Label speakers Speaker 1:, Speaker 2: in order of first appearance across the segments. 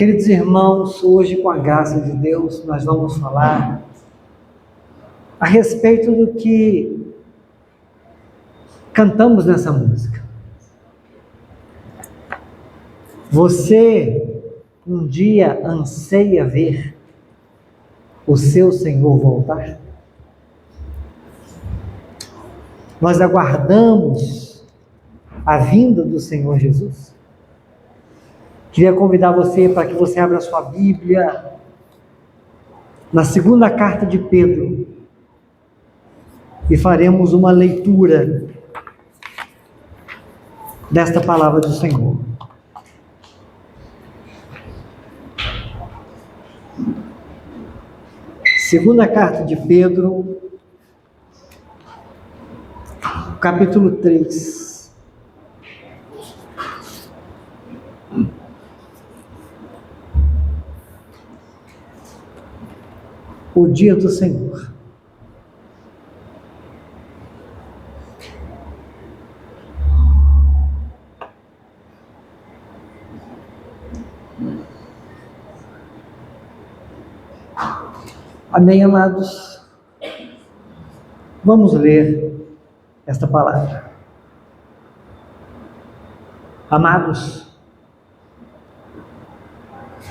Speaker 1: Queridos irmãos, hoje, com a graça de Deus, nós vamos falar a respeito do que cantamos nessa música. Você um dia anseia ver o seu Senhor voltar? Nós aguardamos a vinda do Senhor Jesus? Queria convidar você para que você abra sua Bíblia na segunda carta de Pedro e faremos uma leitura desta palavra do Senhor. Segunda carta de Pedro, capítulo 3. O dia do Senhor. Amém, amados? Vamos ler esta palavra. Amados,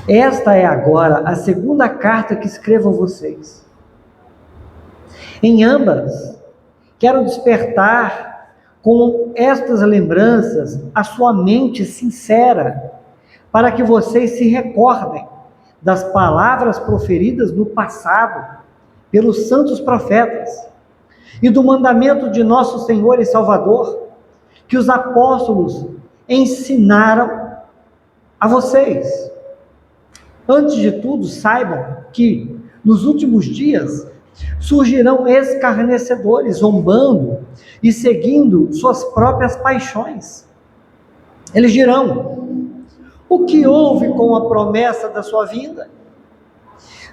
Speaker 1: esta é agora a segunda carta que escrevo a vocês. Em ambas, quero despertar com estas lembranças a sua mente sincera, para que vocês se recordem das palavras proferidas no passado pelos santos profetas e do mandamento de nosso Senhor e Salvador, que os apóstolos ensinaram a vocês. Antes de tudo, saibam que nos últimos dias surgirão escarnecedores, zombando e seguindo suas próprias paixões. Eles dirão: o que houve com a promessa da sua vinda?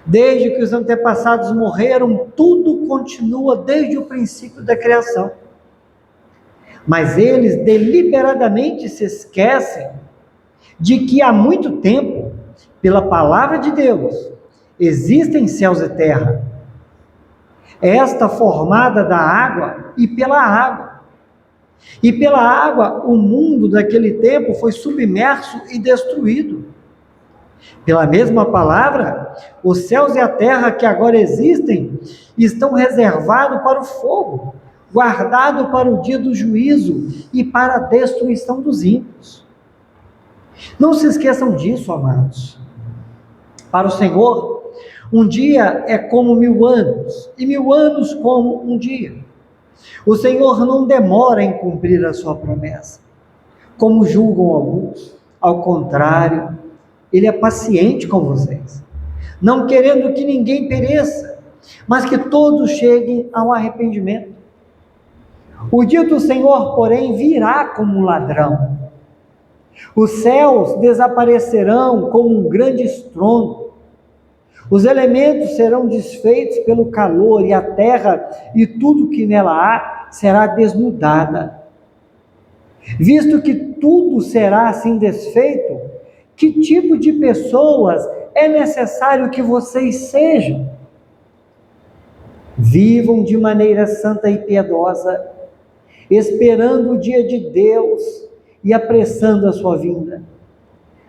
Speaker 1: Desde que os antepassados morreram, tudo continua desde o princípio da criação. Mas eles deliberadamente se esquecem de que há muito tempo, pela palavra de Deus, existem céus e terra, esta formada da água e pela água. E pela água, o mundo daquele tempo foi submerso e destruído. Pela mesma palavra, os céus e a terra que agora existem estão reservados para o fogo, guardados para o dia do juízo e para a destruição dos ímpios. Não se esqueçam disso, amados. Para o Senhor, um dia é como 1000 anos, e 1000 anos como um dia. O Senhor não demora em cumprir a sua promessa, como julgam alguns. Ao contrário, Ele é paciente com vocês, não querendo que ninguém pereça, mas que todos cheguem ao arrependimento. O dia do Senhor, porém, virá como um ladrão. Os céus desaparecerão como um grande estrondo. Os elementos serão desfeitos pelo calor, e a terra e tudo que nela há será desnudada. Visto que tudo será assim desfeito, que tipo de pessoas é necessário que vocês sejam? Vivam de maneira santa e piedosa, esperando o dia de Deus e apressando a sua vinda.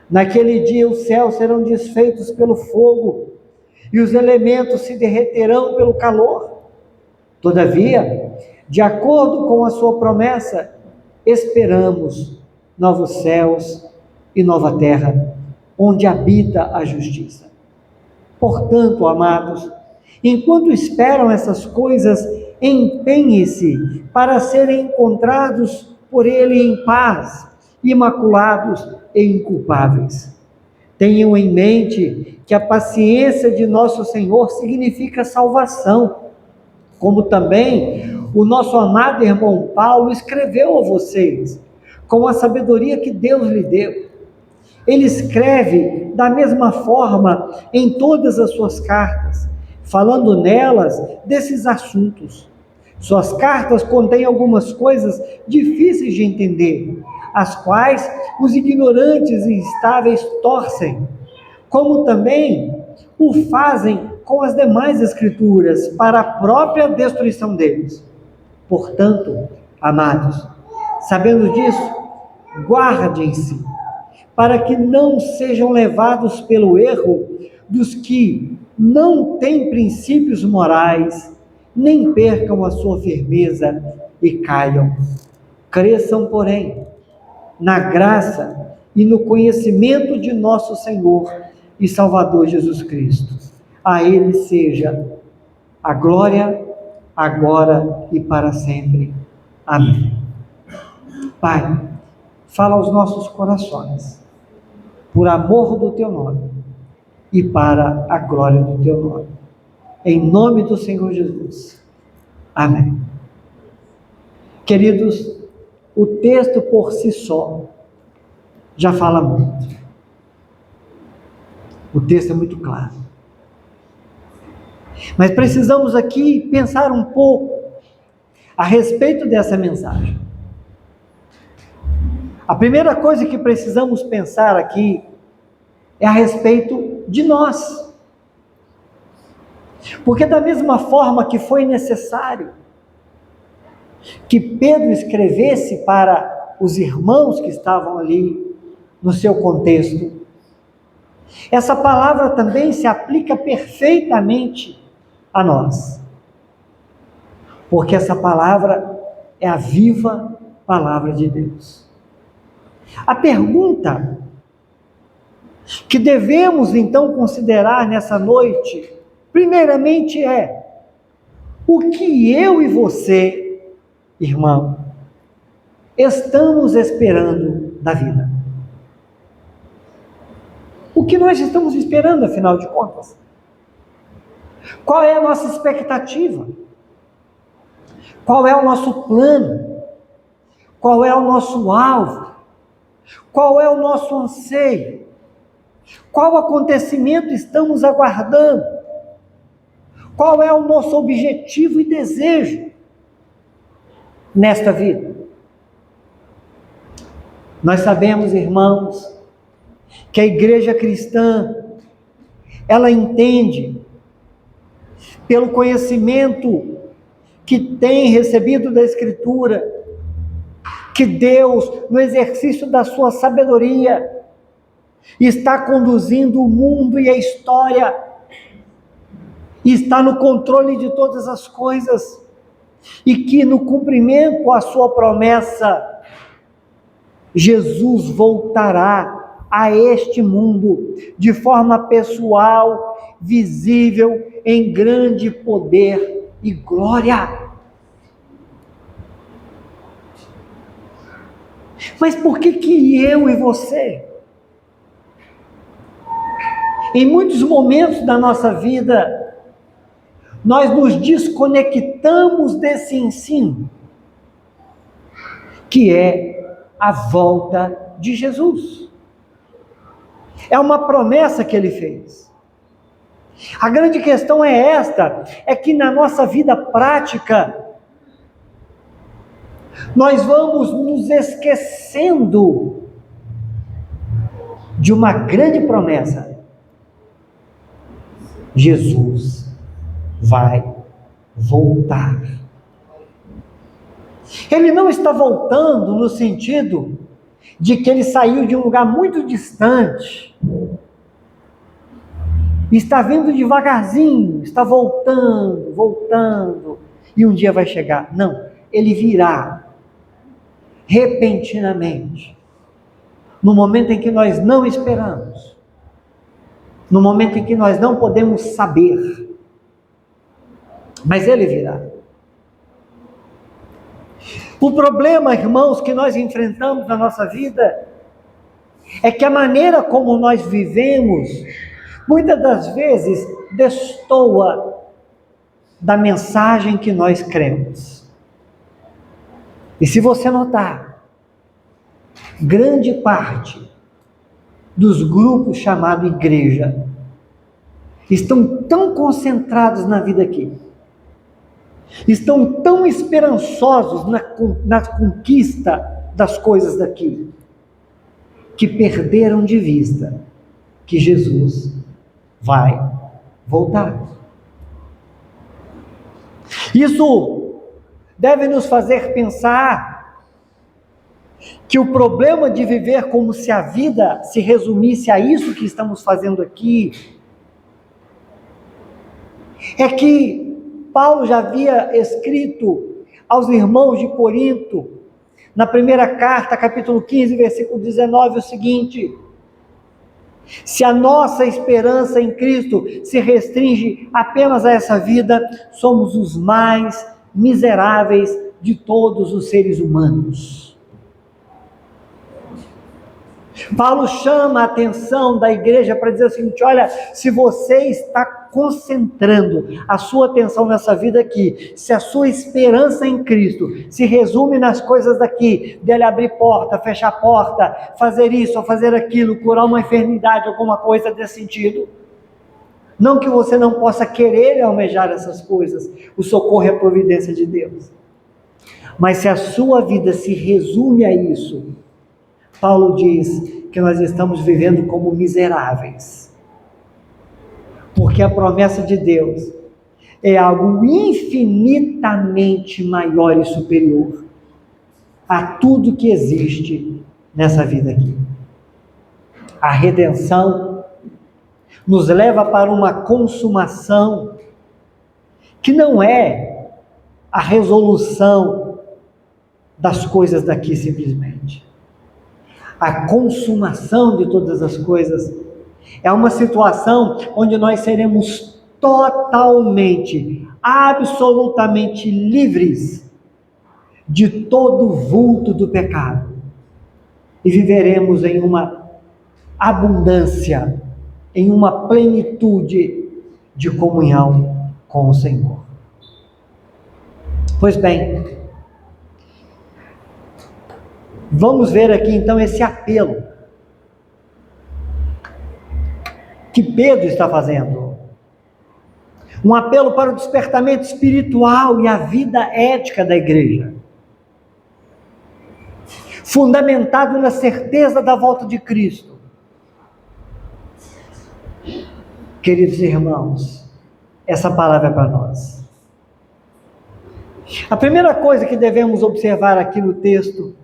Speaker 1: Naquele dia os céus serão desfeitos pelo fogo, e os elementos se derreterão pelo calor. Todavia, de acordo com a sua promessa, esperamos novos céus e nova terra, onde habita a justiça. Portanto, amados, enquanto esperam essas coisas, empenhem-se para serem encontrados por Ele em paz, imaculados e inculpáveis. Tenham em mente que a paciência de nosso Senhor significa salvação, como também o nosso amado irmão Paulo escreveu a vocês, com a sabedoria que Deus lhe deu. Ele escreve da mesma forma em todas as suas cartas, falando nelas desses assuntos. Suas cartas contêm algumas coisas difíceis de entender, as quais os ignorantes e instáveis torcem, como também o fazem com as demais escrituras, para a própria destruição deles. Portanto, amados, sabendo disso, guardem-se, para que não sejam levados pelo erro dos que não têm princípios morais, nem percam a sua firmeza e caiam. Cresçam, porém, na graça e no conhecimento de nosso Senhor e Salvador Jesus Cristo. A Ele seja a glória, agora e para sempre. Amém. Pai, fala aos nossos corações, por amor do Teu nome e para a glória do Teu nome. Em nome do Senhor Jesus. Amém. Queridos, o texto por si só já fala muito. O texto é muito claro. Mas precisamos aqui pensar um pouco a respeito dessa mensagem. A primeira coisa que precisamos pensar aqui é a respeito de nós. Porque da mesma forma que foi necessário que Pedro escrevesse para os irmãos que estavam ali no seu contexto, essa palavra também se aplica perfeitamente a nós. Porque essa palavra é a viva palavra de Deus. A pergunta que devemos então considerar nessa noite, primeiramente é: o que eu e você, irmão, estamos esperando da vida? O que nós estamos esperando, afinal de contas? Qual é a nossa expectativa? Qual é o nosso plano? Qual é o nosso alvo? Qual é o nosso anseio? Qual acontecimento estamos aguardando? Qual é o nosso objetivo e desejo nesta vida? Nós sabemos, irmãos, que a igreja cristã, ela entende, pelo conhecimento que tem recebido da Escritura, que Deus, no exercício da sua sabedoria, está conduzindo o mundo e a história, está no controle de todas as coisas, e que no cumprimento à sua promessa, Jesus voltará a este mundo de forma pessoal, visível, em grande poder e glória. Mas por que eu e você, em muitos momentos da nossa vida, nós nos desconectamos desse ensino, que é a volta de Jesus? É uma promessa que ele fez. A grande questão é esta, é que na nossa vida prática, nós vamos nos esquecendo de uma grande promessa. Jesus vai voltar. Ele não está voltando no sentido de que ele saiu de um lugar muito distante, está vindo devagarzinho, está voltando, e um dia vai chegar. Não, ele virá repentinamente, no momento em que nós não esperamos, no momento em que nós não podemos saber, mas ele virá. O problema, irmãos, que nós enfrentamos na nossa vida é que a maneira como nós vivemos, muitas das vezes, destoa da mensagem que nós cremos. E se você notar, grande parte dos grupos chamados igreja estão tão concentrados na vida aqui, estão tão esperançosos na conquista das coisas daqui, que perderam de vista que Jesus vai voltar. Isso deve nos fazer pensar que o problema de viver como se a vida se resumisse a isso que estamos fazendo aqui, é que Paulo já havia escrito aos irmãos de Corinto, na primeira carta, capítulo 15, versículo 19, o seguinte: se a nossa esperança em Cristo se restringe apenas a essa vida, somos os mais miseráveis de todos os seres humanos. Paulo chama a atenção da igreja para dizer o seguinte: olha, se você está concentrando a sua atenção nessa vida aqui, se a sua esperança em Cristo se resume nas coisas daqui, dele abrir porta, fechar porta, fazer isso ou fazer aquilo, curar uma enfermidade, alguma coisa desse sentido, não que você não possa querer almejar essas coisas, o socorro e a providência de Deus, mas se a sua vida se resume a isso, Paulo diz que nós estamos vivendo como miseráveis, porque a promessa de Deus é algo infinitamente maior e superior a tudo que existe nessa vida aqui. A redenção nos leva para uma consumação que não é a resolução das coisas daqui simplesmente. A consumação de todas as coisas é uma situação onde nós seremos totalmente, absolutamente livres de todo o vulto do pecado e viveremos em uma abundância, em uma plenitude de comunhão com o Senhor. Pois bem, vamos ver aqui então esse apelo que Pedro está fazendo. Um apelo para o despertamento espiritual e a vida ética da igreja, fundamentado na certeza da volta de Cristo. Queridos irmãos, essa palavra é para nós. A primeira coisa que devemos observar aqui no texto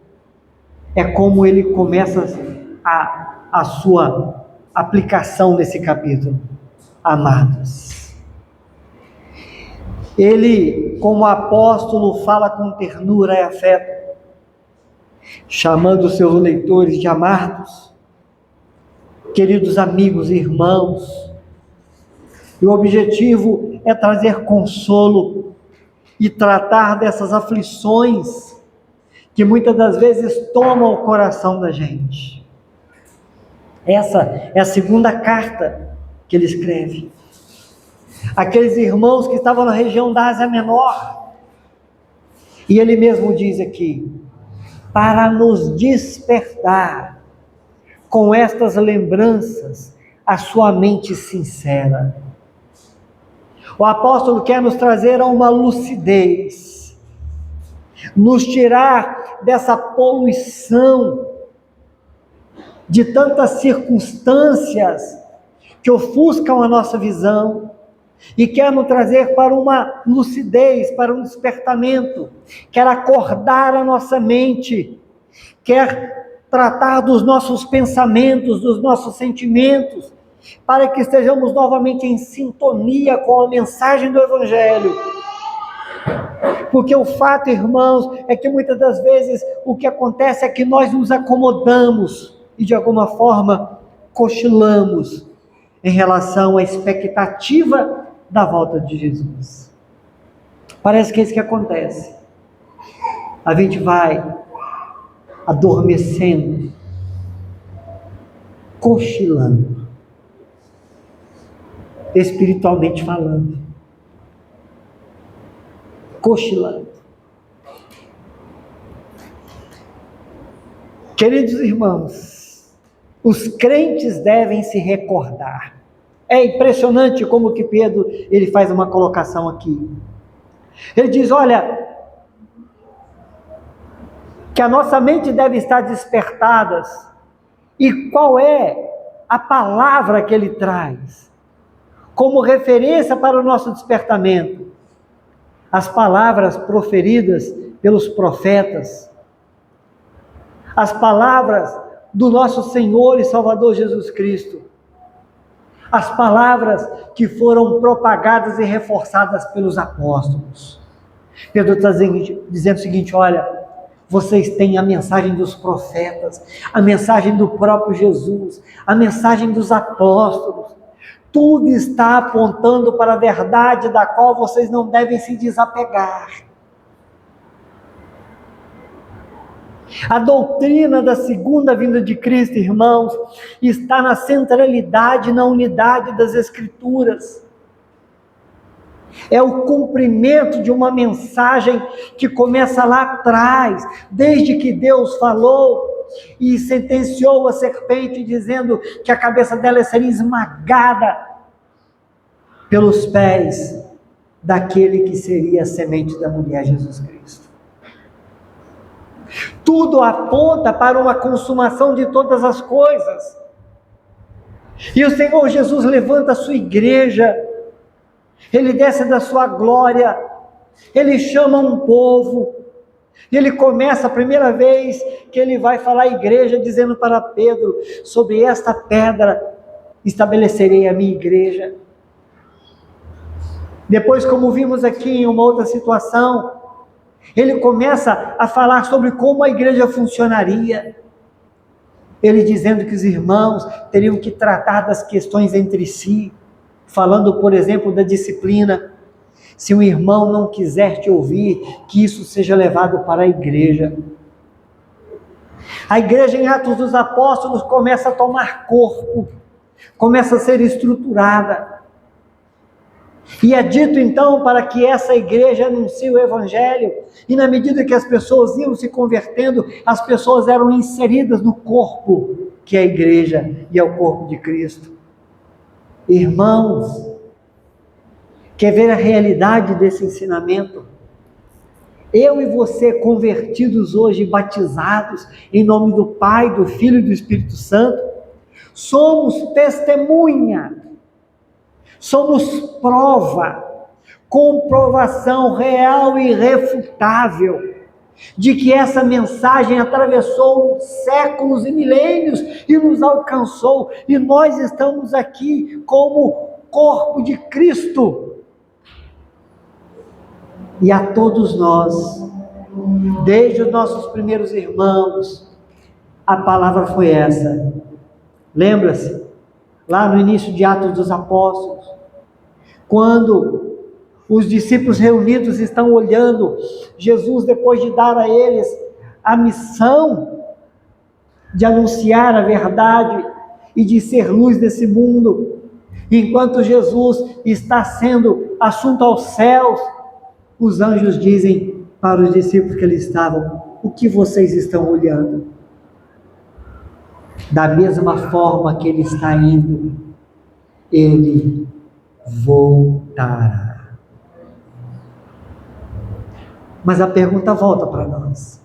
Speaker 1: é como ele começa a sua aplicação nesse capítulo. Amados, ele, como apóstolo, fala com ternura e afeto, chamando os seus leitores de amados, queridos amigos e irmãos. E o objetivo é trazer consolo e tratar dessas aflições que muitas das vezes tomam o coração da gente. Essa é a segunda carta que ele escreve. Aqueles irmãos que estavam na região da Ásia Menor. E ele mesmo diz aqui: para nos despertar com estas lembranças a sua mente sincera. O apóstolo quer nos trazer a uma lucidez, nos tirar dessa poluição de tantas circunstâncias que ofuscam a nossa visão, e quer nos trazer para uma lucidez, para um despertamento, quer acordar a nossa mente, quer tratar dos nossos pensamentos, dos nossos sentimentos, para que estejamos novamente em sintonia com a mensagem do Evangelho. Porque o fato, irmãos, é que muitas das vezes o que acontece é que nós nos acomodamos e de alguma forma cochilamos em relação à expectativa da volta de Jesus. Parece que é isso que acontece. A gente vai adormecendo, cochilando, espiritualmente falando, cochilando. Queridos irmãos, os crentes devem se recordar. É impressionante como que Pedro, ele faz uma colocação aqui. Ele diz, olha, que a nossa mente deve estar despertada. E qual é a palavra que ele traz como referência para o nosso despertamento, as palavras proferidas pelos profetas, as palavras do nosso Senhor e Salvador Jesus Cristo, as palavras que foram propagadas e reforçadas pelos apóstolos. Pedro está dizendo o seguinte: olha, vocês têm a mensagem dos profetas, a mensagem do próprio Jesus, a mensagem dos apóstolos. Tudo está apontando para a verdade da qual vocês não devem se desapegar. A doutrina da segunda vinda de Cristo, irmãos, está na centralidade, na unidade das Escrituras. É o cumprimento de uma mensagem que começa lá atrás, desde que Deus falou e sentenciou a serpente, dizendo que a cabeça dela seria esmagada pelos pés daquele que seria a semente da mulher, Jesus Cristo. Tudo aponta para uma consumação de todas as coisas. E o Senhor Jesus levanta a sua igreja, ele desce da sua glória, ele chama um povo, e ele começa a primeira vez que ele vai falar à igreja, dizendo para Pedro: sobre esta pedra estabelecerei a minha igreja. Depois, como vimos aqui em uma outra situação, ele começa a falar sobre como a igreja funcionaria. Ele dizendo que os irmãos teriam que tratar das questões entre si, falando, por exemplo, da disciplina. Se um irmão não quiser te ouvir, que isso seja levado para a igreja. A igreja em Atos dos Apóstolos começa a tomar corpo, começa a ser estruturada. E é dito então para que essa igreja anuncie o Evangelho, e na medida que as pessoas iam se convertendo, as pessoas eram inseridas no corpo, que é a igreja, e é o corpo de Cristo. Irmãos, quer ver a realidade desse ensinamento? Eu e você, convertidos hoje, batizados, em nome do Pai, do Filho e do Espírito Santo, somos testemunha, somos prova, comprovação real e irrefutável, de que essa mensagem atravessou séculos e milênios e nos alcançou, e nós estamos aqui como corpo de Cristo. E a todos nós, desde os nossos primeiros irmãos, a palavra foi essa. Lembra-se, lá no início de Atos dos Apóstolos, quando os discípulos reunidos estão olhando Jesus, depois de dar a eles a missão de anunciar a verdade e de ser luz desse mundo, enquanto Jesus está sendo assunto aos céus, os anjos dizem para os discípulos que ali estavam: o que vocês estão olhando? Da mesma forma que ele está indo, ele voltará. Mas a pergunta volta para nós: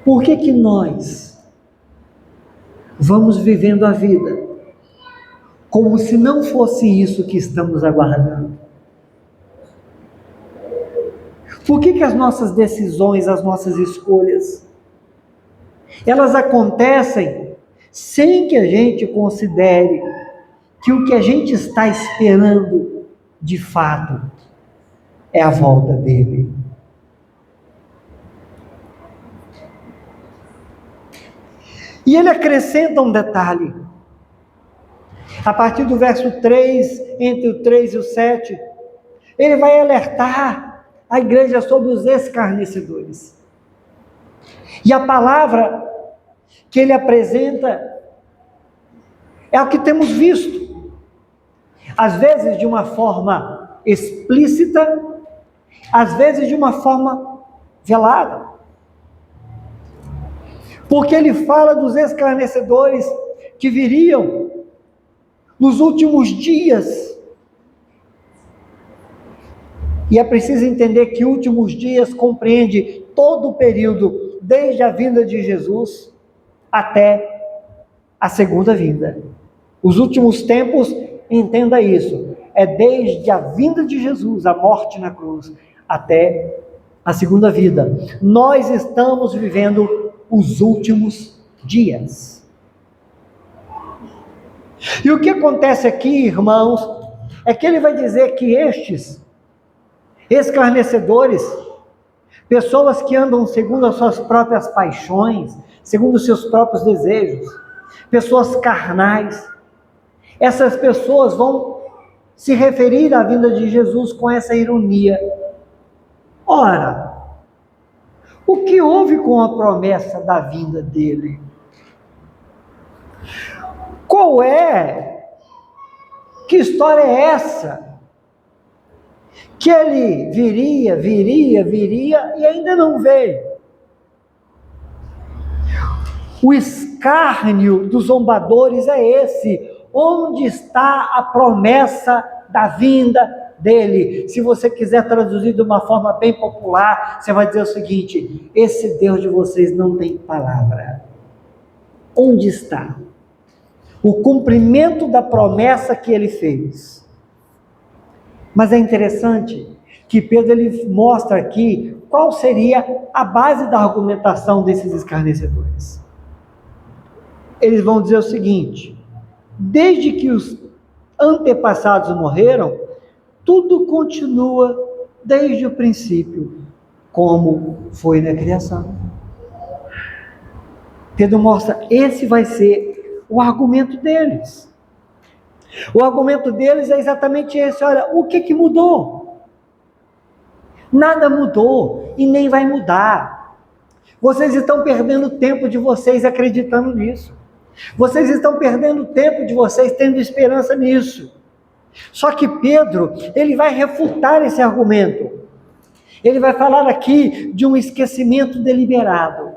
Speaker 1: por que nós vamos vivendo a vida como se não fosse isso que estamos aguardando? Por que as nossas decisões, as nossas escolhas, elas acontecem sem que a gente considere que o que a gente está esperando, de fato, é a volta dele? E ele acrescenta um detalhe. A partir do verso 3, entre o 3 e o 7, ele vai alertar a igreja sobre os escarnecedores. E a palavra que ele apresenta é o que temos visto. Às vezes de uma forma explícita, às vezes de uma forma velada. Porque ele fala dos escarnecedores que viriam nos últimos dias. E é preciso entender que últimos dias compreende todo o período, desde a vinda de Jesus até a segunda vinda. Os últimos tempos, entenda isso, é desde a vinda de Jesus, a morte na cruz, até a segunda vida. Nós estamos vivendo os últimos dias. E o que acontece aqui, irmãos, é que ele vai dizer que estes escarnecedores, pessoas que andam segundo as suas próprias paixões, segundo os seus próprios desejos, pessoas carnais, essas pessoas vão se referir à vinda de Jesus com essa ironia. Ora, o que houve com a promessa da vinda dele? Qual é? Que história é essa? Que ele viria e ainda não veio. O escárnio dos zombadores é esse. Onde está a promessa da vinda dele? Se você quiser traduzir de uma forma bem popular, você vai dizer o seguinte: esse Deus de vocês não tem palavra. Onde está o cumprimento da promessa que ele fez? Mas é interessante que Pedro ele mostra aqui qual seria a base da argumentação desses escarnecedores. Eles vão dizer o seguinte: desde que os antepassados morreram, tudo continua desde o princípio, como foi na criação. Pedro mostra, esse vai ser o argumento deles. O argumento deles é exatamente esse: olha, o que mudou? Nada mudou e nem vai mudar. Vocês estão perdendo o tempo de vocês acreditando nisso. Vocês estão perdendo o tempo de vocês tendo esperança nisso. Só que Pedro, ele vai refutar esse argumento. Ele vai falar aqui de um esquecimento deliberado.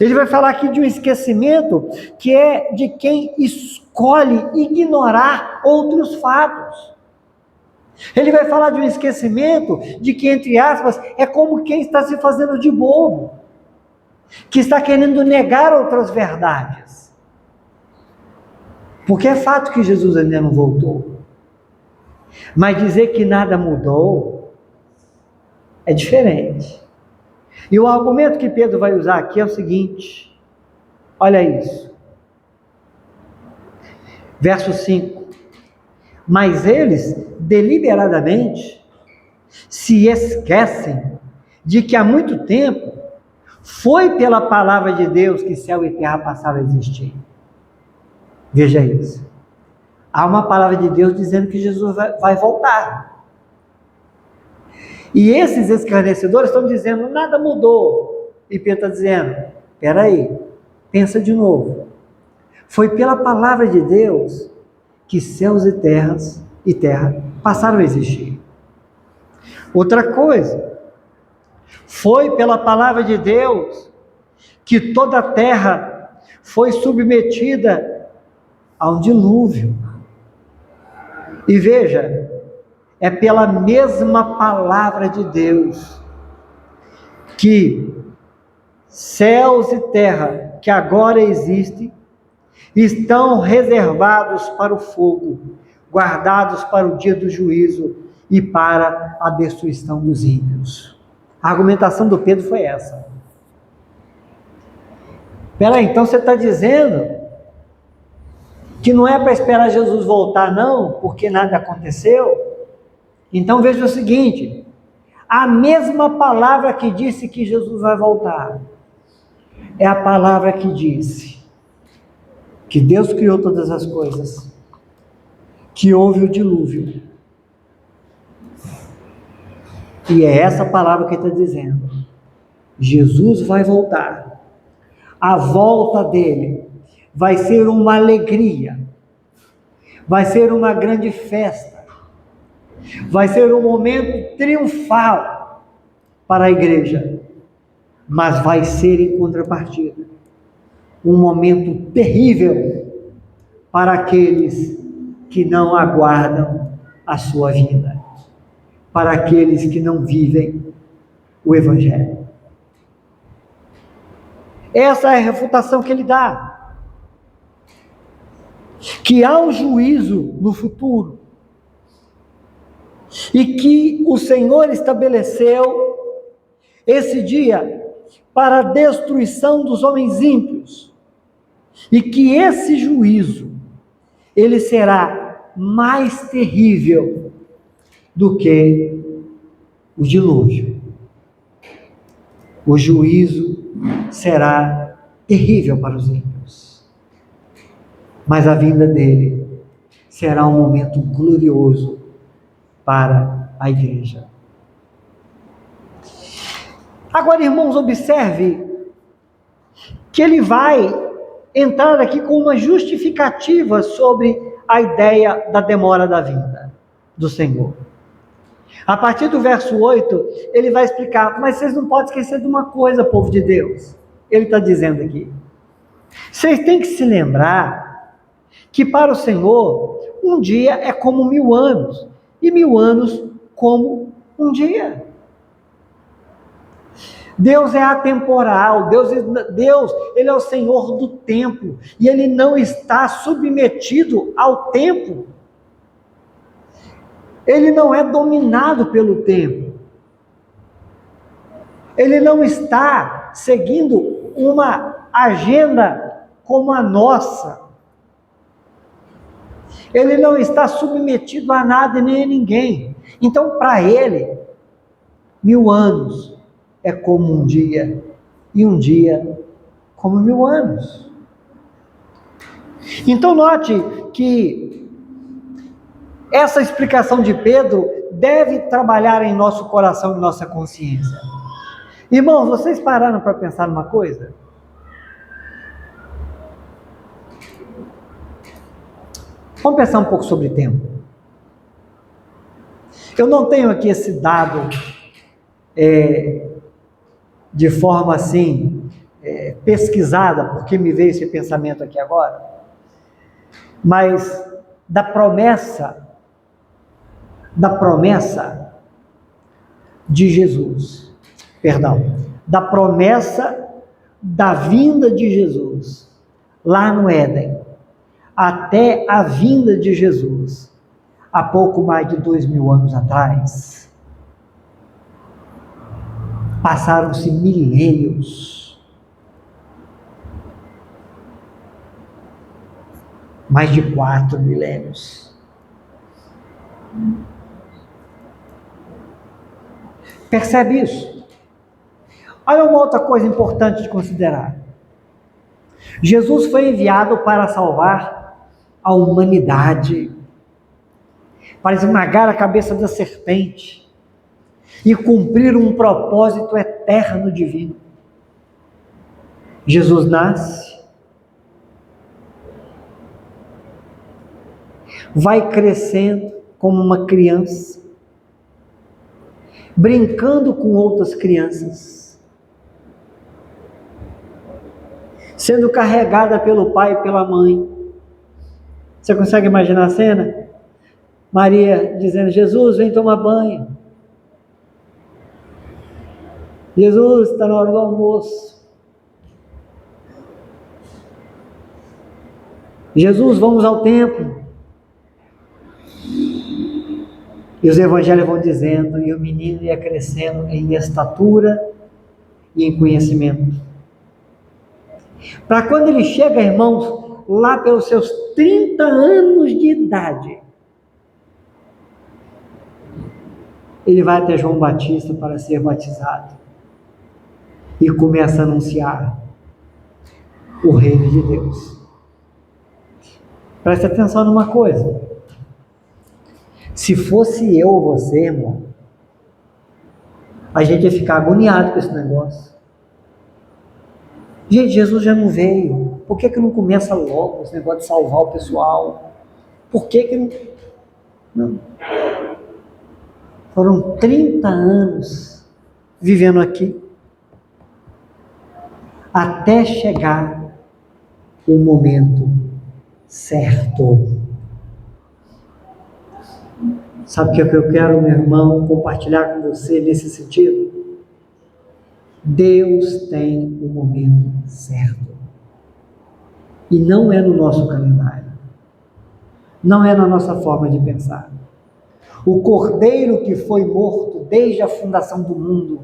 Speaker 1: Ele vai falar aqui de um esquecimento que é de quem escolhe ignorar outros fatos. Ele vai falar de um esquecimento de que, entre aspas, é como quem está se fazendo de bobo, que está querendo negar outras verdades. Porque é fato que Jesus ainda não voltou. Mas dizer que nada mudou é diferente. E o argumento que Pedro vai usar aqui é o seguinte: olha isso. Verso 5. Mas eles, deliberadamente, se esquecem de que há muito tempo foi pela palavra de Deus que céu e terra passaram a existir. Veja isso. Há uma palavra de Deus dizendo que Jesus vai voltar. E esses escarnecedores estão dizendo, nada mudou. E Pedro está dizendo, espera aí, pensa de novo. Foi pela palavra de Deus que céus e terra passaram a existir. Outra coisa, foi pela palavra de Deus que toda a terra foi submetida a um dilúvio. E veja, é pela mesma palavra de Deus que céus e terra que agora existem estão reservados para o fogo, guardados para o dia do juízo e para a destruição dos ímpios. A argumentação do Pedro foi essa. Peraí, então você está dizendo que não é para esperar Jesus voltar não, porque nada aconteceu? Então veja o seguinte, a mesma palavra que disse que Jesus vai voltar, é a palavra que disse que Deus criou todas as coisas, que houve o dilúvio. E é essa palavra que está dizendo, Jesus vai voltar. A volta dele vai ser uma alegria, vai ser uma grande festa, vai ser um momento triunfal para a igreja, mas vai ser em contrapartida um momento terrível para aqueles que não aguardam a sua vinda, para aqueles que não vivem o Evangelho. Essa é a refutação que ele dá. que há um juízo no futuro e que o Senhor estabeleceu esse dia para a destruição dos homens ímpios, e que esse juízo ele será mais terrível do que o dilúvio. O juízo será terrível para os ímpios, mas a vinda dele será um momento glorioso para a igreja. Agora, irmãos, observe que ele vai entrar aqui com uma justificativa sobre a ideia da demora da vinda do Senhor. A partir do verso 8, ele vai explicar, mas vocês não podem esquecer de uma coisa, povo de Deus. Ele está dizendo aqui, vocês têm que se lembrar que para o Senhor, um dia é como 1000 anos, e 1000 anos como um dia. Deus é atemporal, Deus, ele é o Senhor do tempo, e ele não está submetido ao tempo. Ele não é dominado pelo tempo. Ele não está seguindo uma agenda como a nossa. Ele não está submetido a nada e nem a ninguém. Então, para ele, 1000 anos é como um dia, e um dia como 1000 anos. Então, note que essa explicação de Pedro deve trabalhar em nosso coração e nossa consciência. Irmãos, vocês pararam para pensar numa coisa? Vamos pensar um pouco sobre tempo. Eu não tenho aqui esse dado de forma assim, pesquisada, porque me veio esse pensamento aqui agora, mas da promessa de Jesus, da promessa da vinda de Jesus, lá no Éden, até a vinda de Jesus, há pouco mais de 2000 anos atrás, passaram-se milênios, mais de 4 milênios. Percebe isso? Olha uma outra coisa importante de considerar. Jesus foi enviado para salvar a humanidade, para esmagar a cabeça da serpente e cumprir um propósito eterno divino. Jesus nasce, vai crescendo como uma criança, brincando com outras crianças, sendo carregada pelo pai e pela mãe. Você consegue imaginar a cena? Maria dizendo, Jesus, vem tomar banho. Jesus, está na hora do almoço. Jesus, vamos ao templo. E os evangelhos vão dizendo, e o menino ia crescendo em estatura e em conhecimento. Para quando ele chega, irmãos, lá pelos seus 30 anos de idade, ele vai até João Batista para ser batizado. E começa a anunciar o reino de Deus. Preste atenção numa coisa. Se fosse eu ou você, irmão, a gente ia ficar agoniado com esse negócio. Gente, Jesus já não veio. Por que não começa logo esse negócio de salvar o pessoal? Por que não? Foram 30 anos vivendo aqui, até chegar o momento certo. Sabe o que é que eu quero, meu irmão, compartilhar com você nesse sentido? Deus tem o momento certo. E não é no nosso calendário. Não é na nossa forma de pensar. O Cordeiro que foi morto desde a fundação do mundo,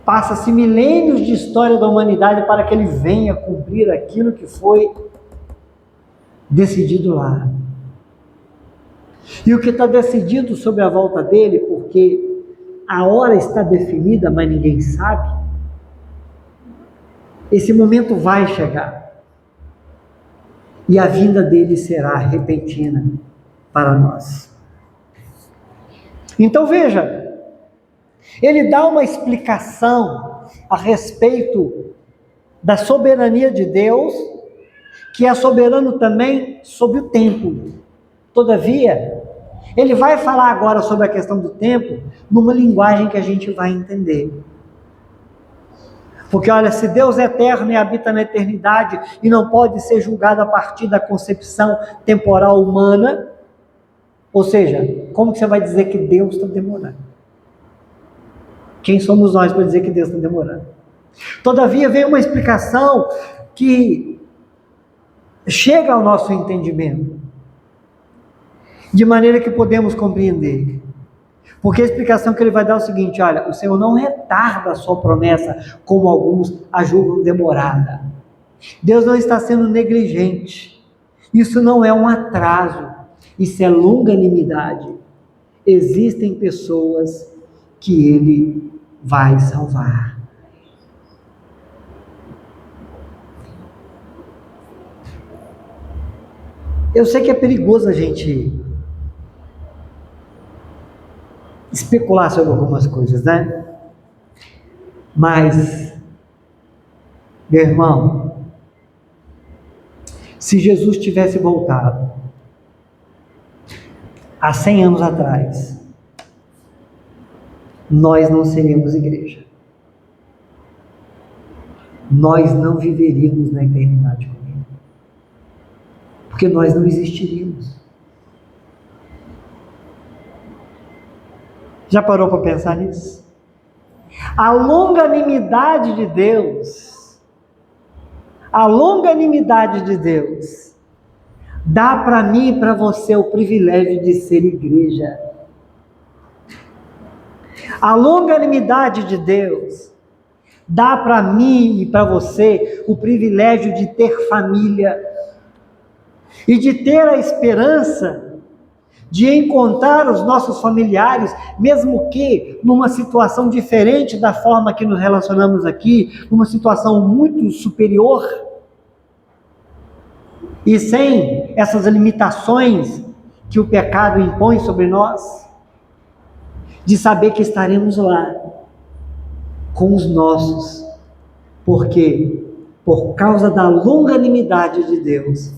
Speaker 1: passa-se milênios de história da humanidade para que ele venha cumprir aquilo que foi decidido lá. E o que está decidido sobre a volta dele, porque a hora está definida, mas ninguém sabe, esse momento vai chegar. E a vinda dele será repentina para nós. Então veja, ele dá uma explicação a respeito da soberania de Deus, que é soberano também sobre o tempo. Todavia, ele vai falar agora sobre a questão do tempo numa linguagem que a gente vai entender. Porque olha, se Deus é eterno e habita na eternidade e não pode ser julgado a partir da concepção temporal humana, ou seja, como que você vai dizer que Deus está demorando? Quem somos nós para dizer que Deus está demorando? Todavia, vem uma explicação que chega ao nosso entendimento, de maneira que podemos compreender. Porque a explicação que ele vai dar é o seguinte: olha, o Senhor não retarda a sua promessa, como alguns a julgam demorada. Deus não está sendo negligente. Isso não é um atraso, isso é longanimidade. Existem pessoas que ele vai salvar. Eu sei que é perigoso a gente especular sobre algumas coisas, né? Mas, meu irmão, se Jesus tivesse voltado há 100 anos atrás, nós não seríamos igreja. Nós não viveríamos na eternidade com Ele. Porque nós não existiríamos. Já parou para pensar nisso? A longanimidade de Deus, dá para mim e para você o privilégio de ser igreja. A longanimidade de Deus dá para mim e para você o privilégio de ter família e de ter a esperança de encontrar os nossos familiares, mesmo que numa situação diferente da forma que nos relacionamos aqui, numa situação muito superior, e sem essas limitações que o pecado impõe sobre nós, de saber que estaremos lá com os nossos, porque por causa da longanimidade de Deus,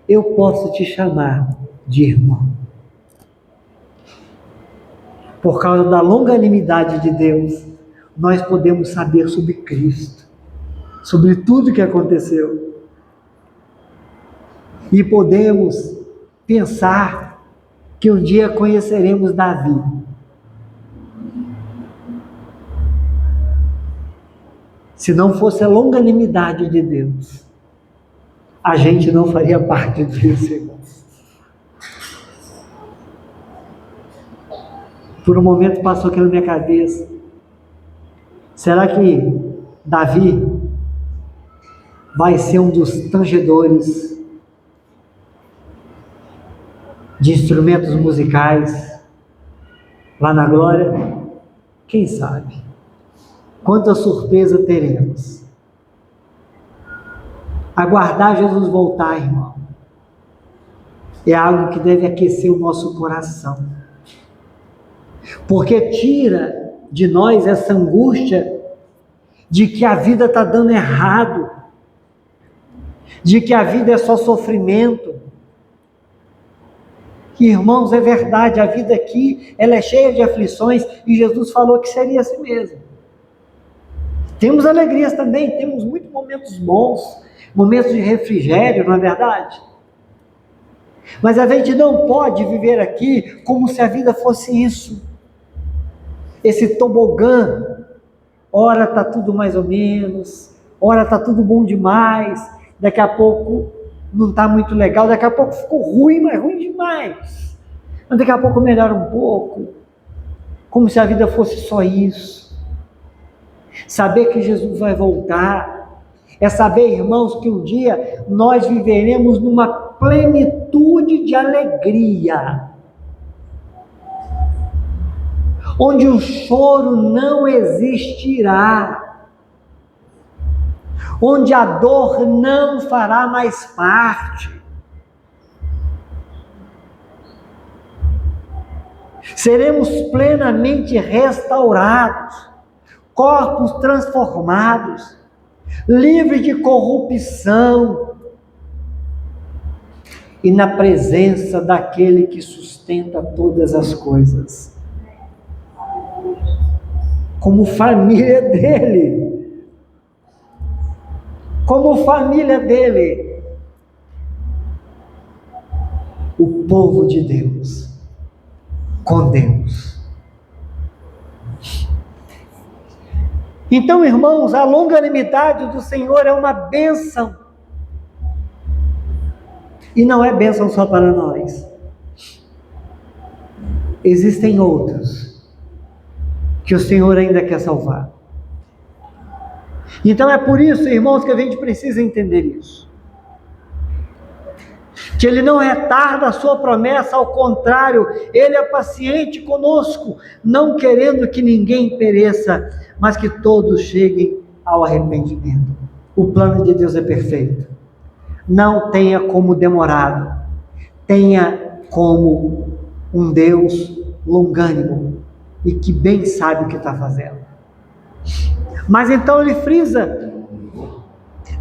Speaker 1: eu posso te chamar de irmão. Por causa da longanimidade de Deus, nós podemos saber sobre Cristo, sobre tudo que aconteceu. E podemos pensar que um dia conheceremos Davi. Se não fosse a longanimidade de Deus, a gente não faria parte disso, irmãos. Por um momento passou aqui na minha cabeça: será que Davi vai ser um dos tangedores de instrumentos musicais lá na glória? Quem sabe? Quanta surpresa teremos. Aguardar Jesus voltar, irmão, é algo que deve aquecer o nosso coração, porque tira de nós essa angústia de que a vida está dando errado, de que a vida é só sofrimento. Irmãos, é verdade, a vida aqui ela é cheia de aflições, e Jesus falou que seria assim mesmo. Temos alegrias também, temos muitos momentos bons, momentos de refrigério, não é verdade? Mas a gente não pode viver aqui como se a vida fosse isso. Esse tobogã, ora está tudo mais ou menos, ora está tudo bom demais, daqui a pouco não está muito legal, daqui a pouco ficou ruim, mas ruim demais. Mas daqui a pouco melhora um pouco, como se a vida fosse só isso. Saber que Jesus vai voltar, é saber, irmãos, que um dia nós viveremos numa plenitude de alegria, onde o choro não existirá, onde a dor não fará mais parte. Seremos plenamente restaurados, corpos transformados, livres de corrupção, e na presença daquele que sustenta todas as coisas, como família dele, como família dele, o povo de Deus, com Deus. Então, irmãos, a longanimidade do Senhor é uma bênção, e não é bênção só para nós. Existem outros que o Senhor ainda quer salvar. Então é por isso, irmãos, que a gente precisa entender isso. Que Ele não retarda a sua promessa, ao contrário, Ele é paciente conosco, não querendo que ninguém pereça, mas que todos cheguem ao arrependimento. O plano de Deus é perfeito. Não tenha como demorado, tenha como um Deus longânimo e que bem sabe o que está fazendo. Mas então ele frisa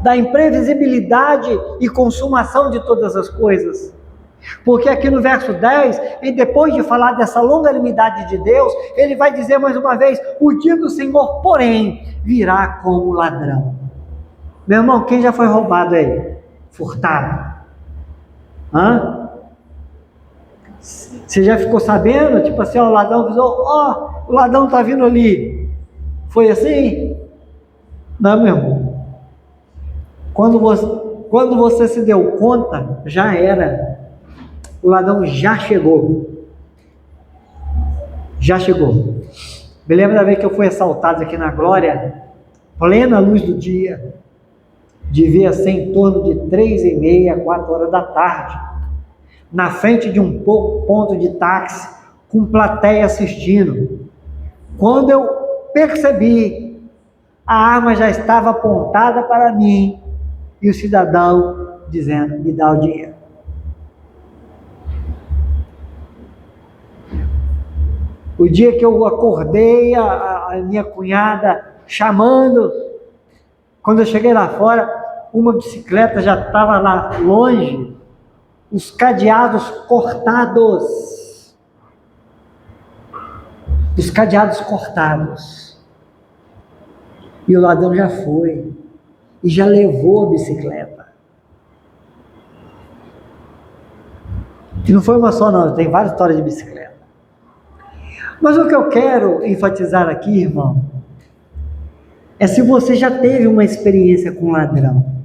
Speaker 1: da imprevisibilidade e consumação de todas as coisas. Porque aqui no verso 10, e depois de falar dessa longanimidade de Deus, ele vai dizer mais uma vez: o dia do Senhor, porém, virá como ladrão. Meu irmão, quem já foi roubado aí? Furtado? Você já ficou sabendo? Tipo assim, ó, o ladrão avisou, o ladrão está vindo ali. Foi assim? Não, meu irmão. Quando você se deu conta, já era. O ladrão já chegou. Já chegou. Me lembro da vez que eu fui assaltado aqui na Glória, plena luz do dia. Devia ser em torno de 3h30, 4 horas da tarde. Na frente de um ponto de táxi, com plateia assistindo. Quando eu percebi, a arma já estava apontada para mim, e o cidadão dizendo: me dá o dinheiro. O dia que eu acordei, a minha cunhada chamando, quando eu cheguei lá fora, uma bicicleta já estava lá longe, os cadeados cortados. Os cadeados cortados. E o ladrão já foi. E já levou a bicicleta. E não foi uma só não, tem várias histórias de bicicleta. Mas o que eu quero enfatizar aqui, irmão, é se você já teve uma experiência com ladrão.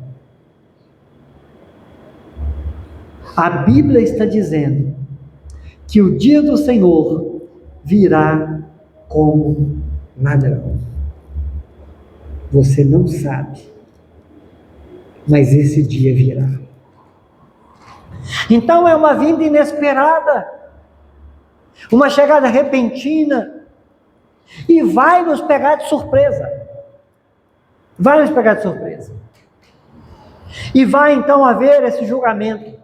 Speaker 1: A Bíblia está dizendo que o dia do Senhor virá como ladrão. Você não sabe, mas esse dia virá. Então é uma vinda inesperada, uma chegada repentina, e vai nos pegar de surpresa. Vai nos pegar de surpresa. E vai então haver esse julgamento.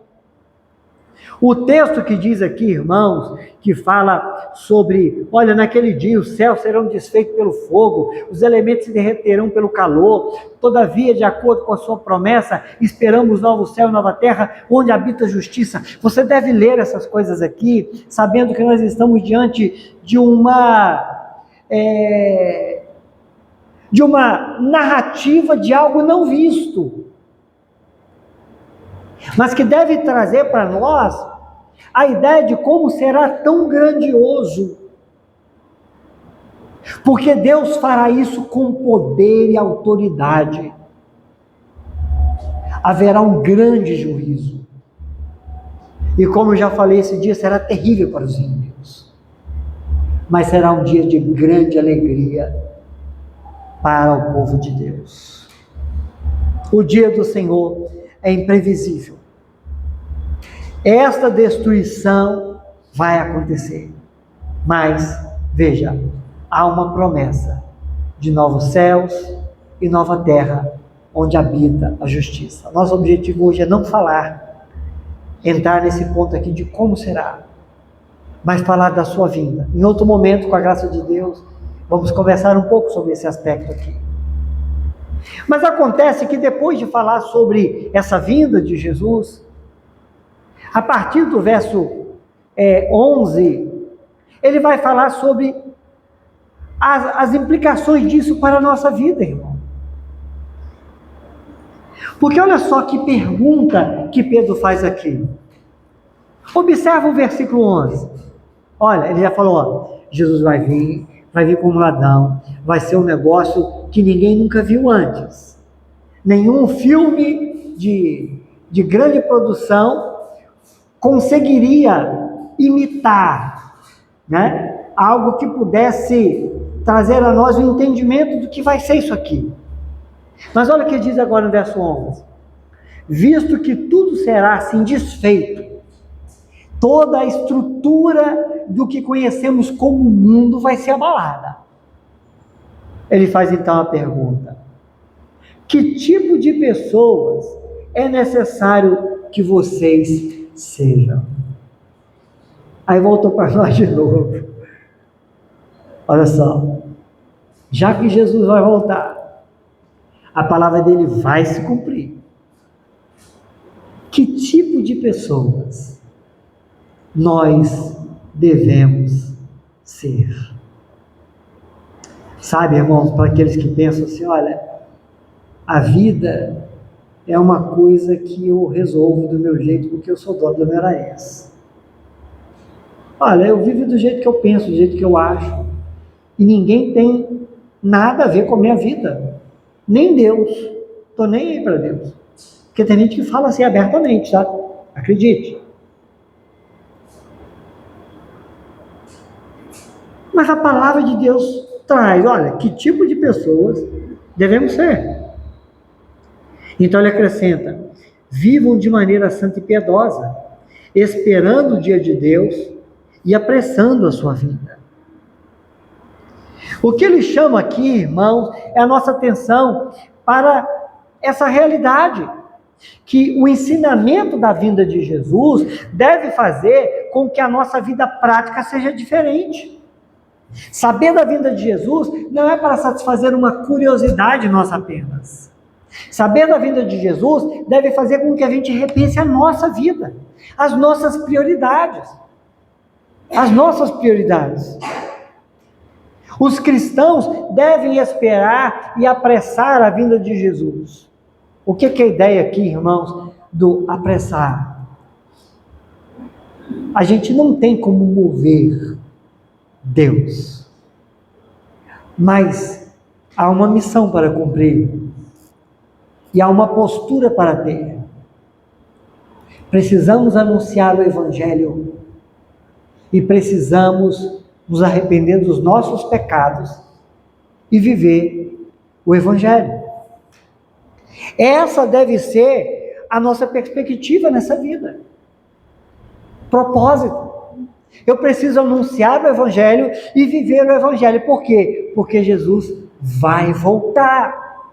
Speaker 1: O texto que diz aqui, irmãos, que fala sobre, olha, naquele dia os céus serão desfeitos pelo fogo, os elementos se derreterão pelo calor, todavia, de acordo com a sua promessa, esperamos novo céu e nova terra, onde habita a justiça. Você deve ler essas coisas aqui, sabendo que nós estamos diante de uma narrativa de algo não visto, mas que deve trazer para nós a ideia de como será tão grandioso, porque Deus fará isso com poder e autoridade. haverá um grande juízo. E como eu já falei, esse dia será terrível para os ímpios, mas será um dia de grande alegria para o povo de Deus. O dia do Senhor é imprevisível. Esta destruição vai acontecer, mas, veja, há uma promessa de novos céus e nova terra, onde habita a justiça. Nosso objetivo hoje é não entrar nesse ponto aqui de como será, mas falar da sua vinda. Em outro momento, com a graça de Deus, vamos conversar um pouco sobre esse aspecto aqui. Mas acontece que depois de falar sobre essa vinda de Jesus, a partir do verso 11, ele vai falar sobre as implicações disso para a nossa vida, irmão. Porque olha só que pergunta que Pedro faz aqui. Observa o versículo 11. Olha, ele já falou, ó, Jesus vai vir como ladrão, vai ser um negócio que ninguém nunca viu antes. Nenhum filme de grande produção conseguiria imitar, né, algo que pudesse trazer a nós o entendimento do que vai ser isso aqui. Mas olha o que diz agora no verso 11. Visto que tudo será assim desfeito, toda a estrutura do que conhecemos como mundo vai ser abalada. Ele faz então a pergunta: que tipo de pessoas é necessário que vocês sejam? Aí voltou para nós de novo. Olha só, já que Jesus vai voltar, a palavra dele vai se cumprir. Que tipo de pessoas nós devemos ser? Sabe, irmãos, para aqueles que pensam assim, olha, a vida é uma coisa que eu resolvo do meu jeito, porque eu sou dono do meu araés. Olha, eu vivo do jeito que eu penso, do jeito que eu acho, e ninguém tem nada a ver com a minha vida, nem Deus. Estou nem aí para Deus. Porque tem gente que fala assim abertamente, tá? Acredite. Mas a palavra de Deus traz, olha, que tipo de pessoas devemos ser. Então ele acrescenta: vivam de maneira santa e piedosa, esperando o dia de Deus e apressando a sua vinda. O que ele chama aqui, irmãos, é a nossa atenção para essa realidade, que o ensinamento da vinda de Jesus deve fazer com que a nossa vida prática seja diferente. Saber da vinda de Jesus não é para satisfazer uma curiosidade nossa apenas. Saber da vinda de Jesus deve fazer com que a gente repense a nossa vida, as nossas prioridades. As nossas prioridades. Os cristãos devem esperar e apressar a vinda de Jesus. O que é a ideia aqui, irmãos, do apressar? A gente não tem como mover Deus, mas há uma missão para cumprir e há uma postura para ter. Precisamos anunciar o Evangelho e precisamos nos arrepender dos nossos pecados e viver o Evangelho. Essa deve ser a nossa perspectiva nessa vida. Propósito. Eu preciso anunciar o Evangelho e viver o Evangelho. Por quê? Porque Jesus vai voltar.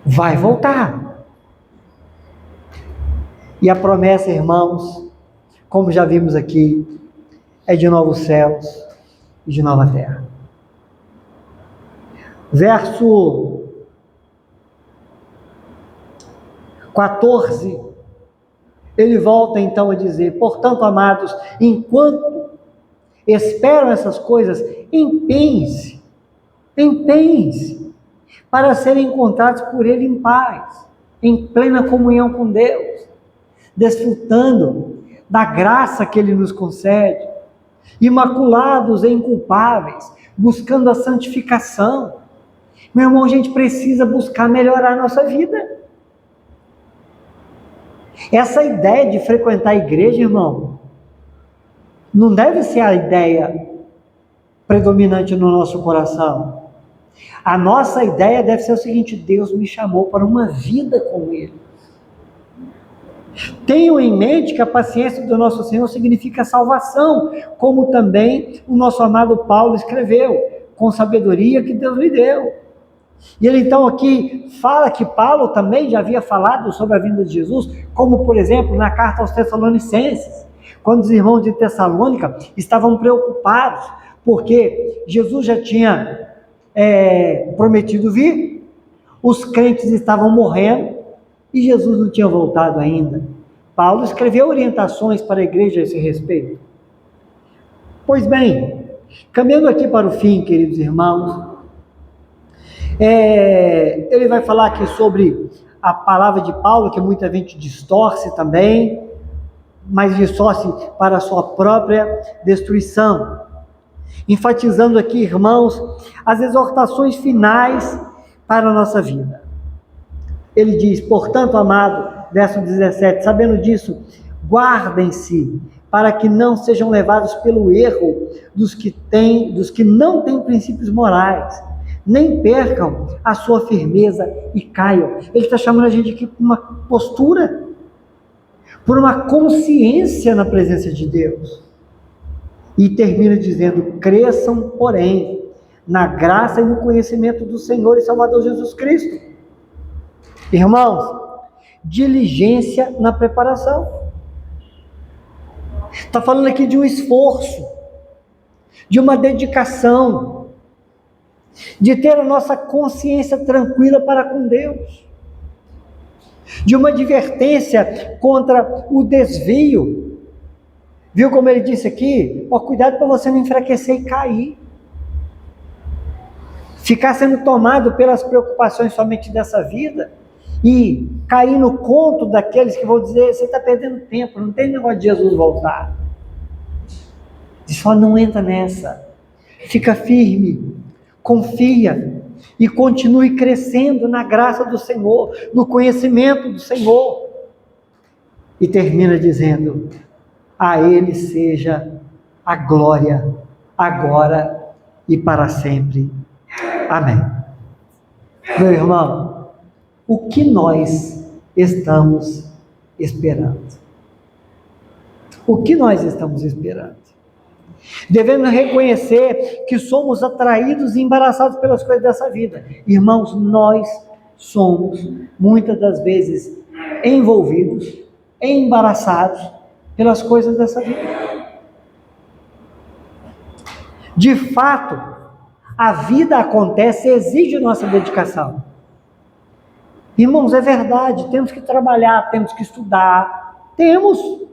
Speaker 1: Vai voltar. E a promessa, irmãos, como já vimos aqui, é de novos céus e de nova terra. Verso 14, ele volta então a dizer: portanto, amados, enquanto esperam essas coisas, empenhem-se para serem encontrados por ele em paz, em plena comunhão com Deus, desfrutando da graça que ele nos concede, imaculados e inculpáveis, buscando a santificação. Meu irmão, a gente precisa buscar melhorar a nossa vida. Essa ideia de frequentar a igreja, irmão, não deve ser a ideia predominante no nosso coração. A nossa ideia deve ser o seguinte: Deus me chamou para uma vida com Ele. Tenham em mente que a paciência do nosso Senhor significa salvação, como também o nosso amado Paulo escreveu, com sabedoria que Deus lhe deu. E ele então aqui fala que Paulo também já havia falado sobre a vinda de Jesus, como por exemplo na carta aos Tessalonicenses, quando os irmãos de Tessalônica estavam preocupados, porque Jesus já tinha prometido vir, os crentes estavam morrendo, e Jesus não tinha voltado ainda. Paulo escreveu orientações para a igreja a esse respeito. Pois bem, caminhando aqui para o fim, queridos irmãos, ele vai falar aqui sobre a palavra de Paulo, que muita gente distorce também, mas distorce para a sua própria destruição. Enfatizando aqui, irmãos, as exortações finais para a nossa vida. Ele diz: portanto, amado, verso 17, sabendo disso, guardem-se para que não sejam levados pelo erro dos que não têm princípios morais, nem percam a sua firmeza e caiam. Ele está chamando a gente aqui por uma postura, por uma consciência na presença de Deus. E termina dizendo: cresçam, porém, na graça e no conhecimento do Senhor e Salvador Jesus Cristo. Irmãos, diligência na preparação. Está falando aqui de um esforço, de uma dedicação, de ter a nossa consciência tranquila para com Deus, de uma advertência contra o desvio. Viu como ele disse aqui? Cuidado para você não enfraquecer e cair. Ficar sendo tomado pelas preocupações somente dessa vida e cair no conto daqueles que vão dizer: você está perdendo tempo, não tem negócio de Jesus voltar. Só não entra nessa. Fica firme, confia e continue crescendo na graça do Senhor, no conhecimento do Senhor. E termina dizendo: a Ele seja a glória, agora e para sempre. Amém. Meu irmão, o que nós estamos esperando? O que nós estamos esperando? Devemos reconhecer que somos atraídos e embaraçados pelas coisas dessa vida. Irmãos, nós somos, muitas das vezes, envolvidos, embaraçados pelas coisas dessa vida. De fato, a vida acontece e exige nossa dedicação. Irmãos, é verdade, temos que trabalhar, temos que estudar,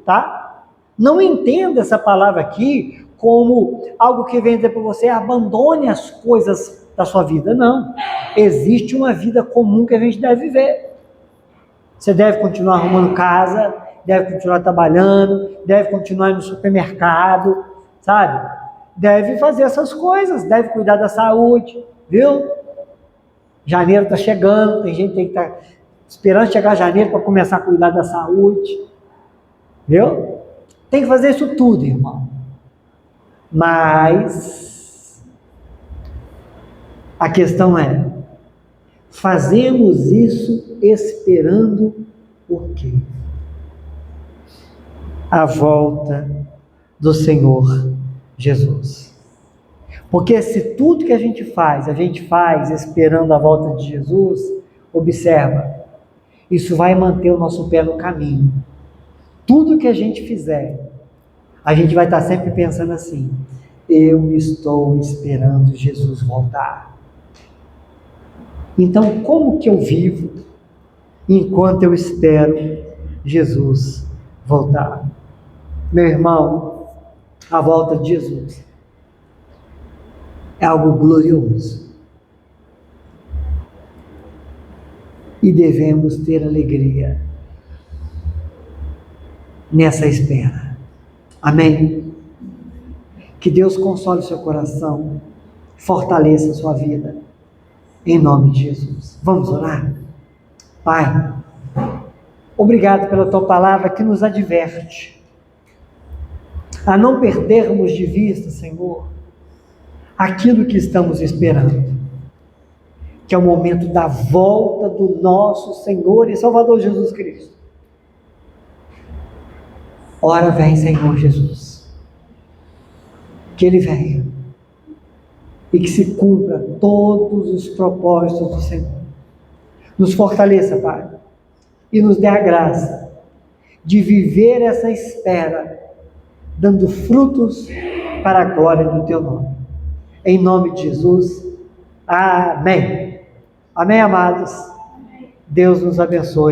Speaker 1: tá? Não entenda essa palavra aqui como algo que vem dizer para você: abandone as coisas da sua vida. Não, existe uma vida comum que a gente deve viver. Você deve continuar arrumando casa, deve continuar trabalhando, deve continuar no supermercado, sabe? Deve fazer essas coisas, deve cuidar da saúde, viu? Janeiro está chegando, tem gente que tem que estar esperando chegar janeiro para começar a cuidar da saúde, viu? Tem que fazer isso tudo, irmão. Mas a questão é: fazemos isso esperando por quê? A volta do Senhor Jesus. Porque se tudo que a gente faz esperando a volta de Jesus, observa, isso vai manter o nosso pé no caminho. Tudo que a gente fizer, a gente vai estar sempre pensando assim: eu estou esperando Jesus voltar. Então, como que eu vivo enquanto eu espero Jesus voltar? Meu irmão, a volta de Jesus é algo glorioso. E devemos ter alegria nessa espera. Amém? Que Deus console o seu coração, fortaleça a sua vida, em nome de Jesus. Vamos orar? Pai, Obrigado pela tua palavra que nos adverte a não perdermos de vista, Senhor, aquilo que estamos esperando, que é o momento da volta do nosso Senhor e Salvador Jesus Cristo. Ora vem, Senhor Jesus, que Ele venha e que se cumpra todos os propósitos do Senhor. Nos fortaleça, Pai, e nos dê a graça de viver essa espera, dando frutos para a glória do Teu nome. Em nome de Jesus, amém. Amém, amados? Deus nos abençoe.